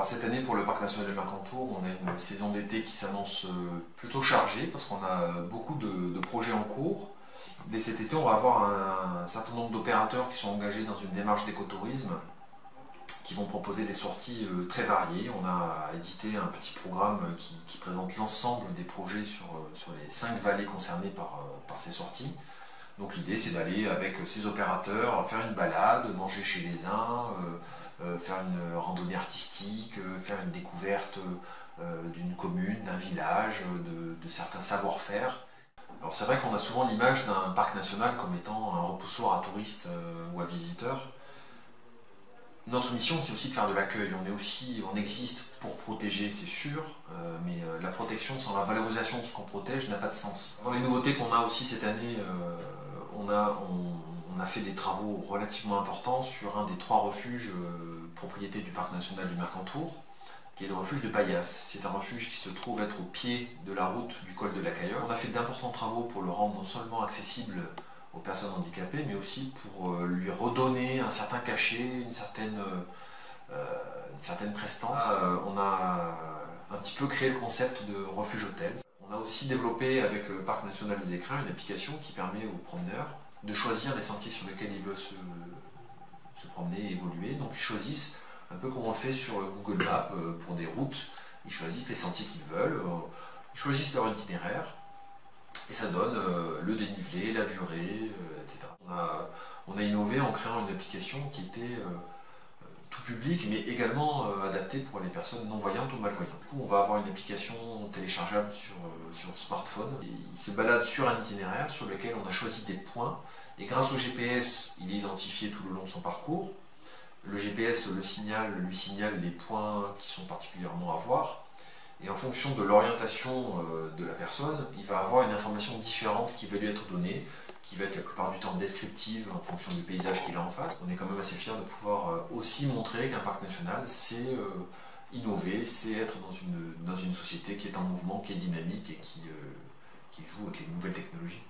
Alors cette année pour le Parc national du Mercantour, on a une saison d'été qui s'annonce plutôt chargée parce qu'on a beaucoup de projets en cours. Dès cet été, on va avoir un certain nombre d'opérateurs qui sont engagés dans une démarche d'écotourisme qui vont proposer des sorties très variées. On a édité un petit programme qui présente l'ensemble des projets sur les 5 vallées concernées par ces sorties. Donc l'idée c'est d'aller avec ces opérateurs faire une balade, manger chez les uns, faire une randonnée artistique, faire une découverte d'une commune, d'un village, de certains savoir-faire. Alors c'est vrai qu'on a souvent l'image d'un parc national comme étant un repoussoir à touristes ou à visiteurs. Notre mission, c'est aussi de faire de l'accueil. On existe pour protéger, c'est sûr, mais la protection sans la valorisation de ce qu'on protège n'a pas de sens. Dans les nouveautés qu'on a aussi cette année, on a fait des travaux relativement importants sur un des 3 refuges propriété du Parc national du Mercantour, qui est le refuge de Paillasse. C'est un refuge qui se trouve être au pied de la route du col de la Caillotte. On a fait d'importants travaux pour le rendre non seulement accessible aux personnes handicapées, mais aussi pour lui redonner un certain cachet, une certaine prestance. On a un petit peu créé le concept de refuge-hôtel. On a aussi développé avec le Parc national des Écrins une application qui permet aux promeneurs de choisir les sentiers sur lesquels ils veulent se promener et évoluer. Donc ils choisissent, un peu comme on le fait sur Google Maps pour des routes, ils choisissent les sentiers qu'ils veulent, ils choisissent leur itinéraire. Et ça donne le dénivelé, la durée, etc. On a innové en créant une application qui était tout public, mais également adaptée pour les personnes non-voyantes ou malvoyantes. Du coup, on va avoir une application téléchargeable sur smartphone. Il se balade sur un itinéraire sur lequel on a choisi des points, et grâce au GPS, il est identifié tout le long de son parcours. Le GPS lui signale les points qui sont particulièrement à voir. Et en fonction de l'orientation de la personne, il va avoir une information différente qui va lui être donnée, qui va être la plupart du temps descriptive en fonction du paysage qu'il a en face. On est quand même assez fiers de pouvoir aussi montrer qu'un parc national, c'est innover, c'est être dans une société qui est en mouvement, qui est dynamique et qui joue avec les nouvelles technologies.